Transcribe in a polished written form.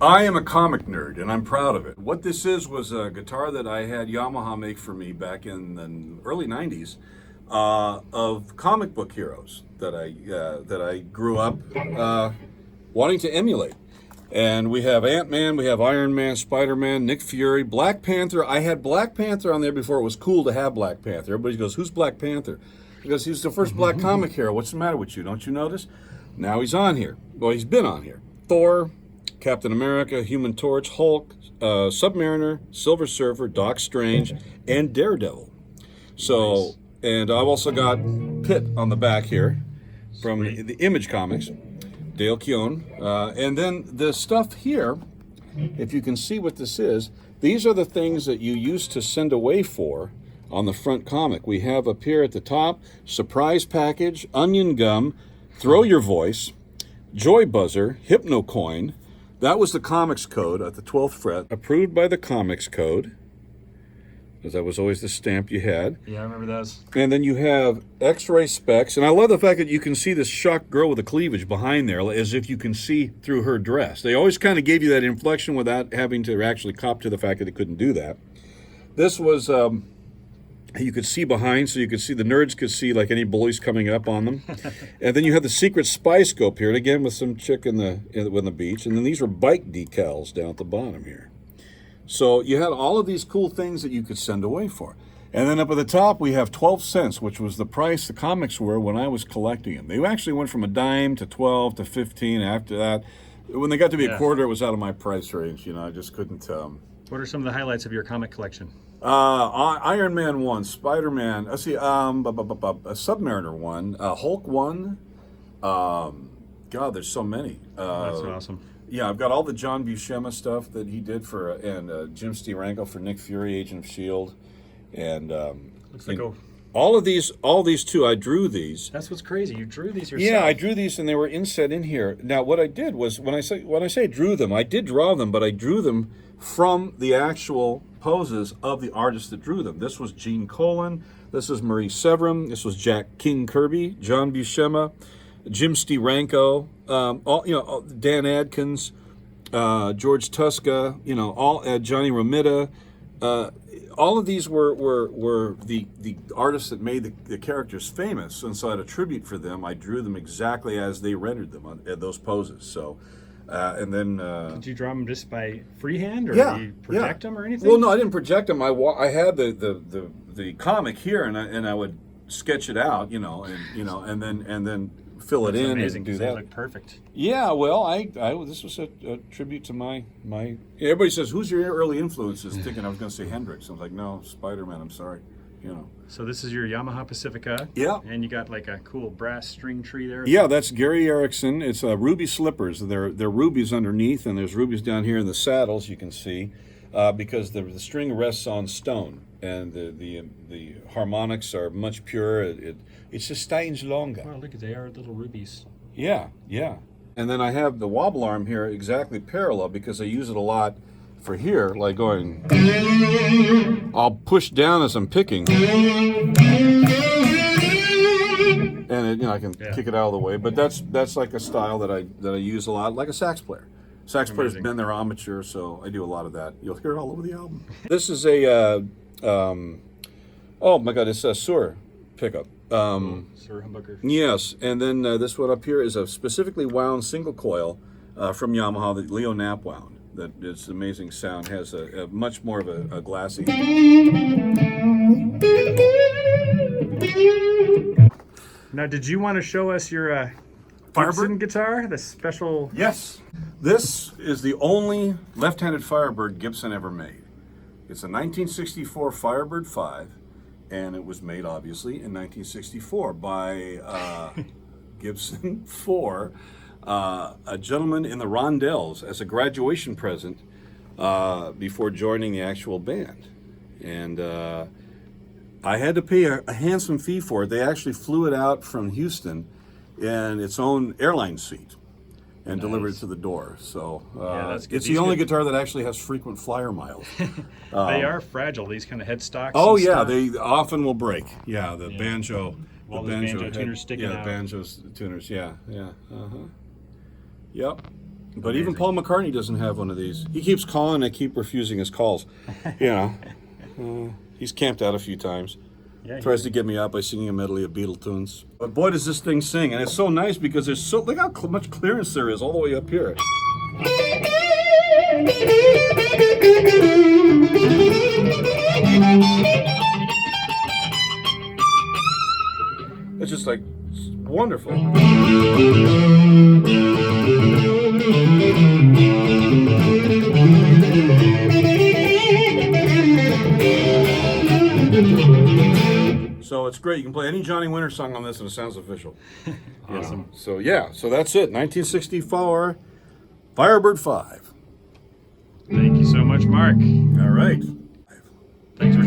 I am a comic nerd, and I'm proud of it. What this is was a guitar that I had Yamaha make for me back in the early '90s of comic book heroes that I grew up wanting to emulate. And we have Ant-Man, we have Iron Man, Spider-Man, Nick Fury, Black Panther. I had Black Panther on there before it was cool to have Black Panther. Everybody goes, "Who's Black Panther?" Because he's the first black comic hero. What's the matter with you? Don't you notice? Now he's on here. Well, he's been on here. Thor, Captain America, Human Torch, Hulk, Submariner, Silver Surfer, Doc Strange, and Daredevil. So, nice. And I've also got Pitt on the back here from the Image Comics. Dale Keown. And then the stuff here, if you can see what this is, these are the things that you used to send away for on the front comic. We have up here at the top, surprise package, onion gum, throw your voice, joy buzzer, hypno coin. That was the comics code at the 12th fret, approved by the comics code, because that was always the stamp you had. Yeah, I remember those. And then you have X-ray specs, and I love the fact that you can see this shocked girl with the cleavage behind there, as if you can see through her dress. They always kind of gave you that inflection without having to actually cop to the fact that they couldn't do that. This was, you could see behind, so you could see, the nerds could see like any bullies coming up on them. And then you have the secret spy scope here, and again with some chick on the beach. And then these were bike decals down at the bottom here. So you had all of these cool things that you could send away for. And then up at the top, we have 12 cents, which was the price the comics were when I was collecting them. They actually went from a dime to 12 to 15 after that. When they got to be a quarter, it was out of my price range. You know, I just couldn't... What are some of the highlights of your comic collection? Iron Man 1, Spider-Man, a Submariner 1, Hulk 1. God, there's so many. That's awesome. Yeah, I've got all the John Buscema stuff that he did for, and Jim Steranko for Nick Fury, Agent of S.H.I.E.L.D. And looks like all these too, I drew these. That's what's crazy. You drew these yourself. Yeah, I drew these, and they were inset in here. Now, what I did was, when I say drew them, I did draw them, but I drew them from the actual poses of the artists that drew them. This was Gene Colan. This is Marie Severin. This was Jack King Kirby, John Buscema, Jim Steranko, Dan Adkins, George Tuska, Johnny Romita. All of these were the artists that made the characters famous, and so I had a tribute for them. I drew them exactly as they rendered them at those poses. So, and then did you draw them just by freehand, or did you project them or anything? Well, no, I didn't project them. I had the comic here, and I would sketch it out, and then fill it in and do that. They look perfect. Yeah, well, this was a tribute to my. Everybody says, "Who's your early influences?" Thinking I was going to say Hendrix. I was like, "No, Spider-Man." I'm sorry, So this is your Yamaha Pacifica. Yeah. And you got like a cool brass string tree there. Yeah, that's Gary Erickson. It's ruby slippers. They're rubies underneath, and there's rubies down here in the saddles. You can see because the string rests on stone, and the harmonics are much purer. It sustains longer. Wow, look, they are little rubies. Yeah. And then I have the wobble arm here exactly parallel because I use it a lot for here, like going. I'll push down as I'm picking, and I can kick it out of the way. But that's like a style that I use a lot, like a sax player. Sax players been their amateur, so I do a lot of that. You'll hear it all over the album. This is a oh my God, it's a Sur pickup. Sir Humbucker. Yes, and then this one up here is a specifically wound single coil from Yamaha that Leo Knapp wound. That it's an amazing sound. Has a much more of a glassy. Now, did you want to show us your Firebird guitar, the special? Yes, this is the only left-handed Firebird Gibson ever made. It's a 1964 Firebird 5. And it was made, obviously, in 1964 by Gibson for a gentleman in the Rondells as a graduation present before joining the actual band. And I had to pay a handsome fee for it. They actually flew it out from Houston in its own airline seat and delivered it to the door. So it's the only guitar that actually has frequent flyer miles. They are fragile, these kind of headstocks. Oh yeah, they often will break. Yeah, the banjo. All the banjo tuners sticking out. Yeah, the banjo tuners. Yeah. Yep. But even Paul McCartney doesn't have one of these. He keeps calling, I keep refusing his calls. You know, he's camped out a few times. Yeah, Tries to get me out by singing a medley of Beatle tunes. But boy, does this thing sing. And it's so nice because there's so, look how much clearance there is all the way up here. It's just like, it's wonderful. So it's great. You can play any Johnny Winter song on this and it sounds official. Awesome. So yeah, so that's it. 1964 Firebird 5. Thank you so much, Mark. All right. Thanks for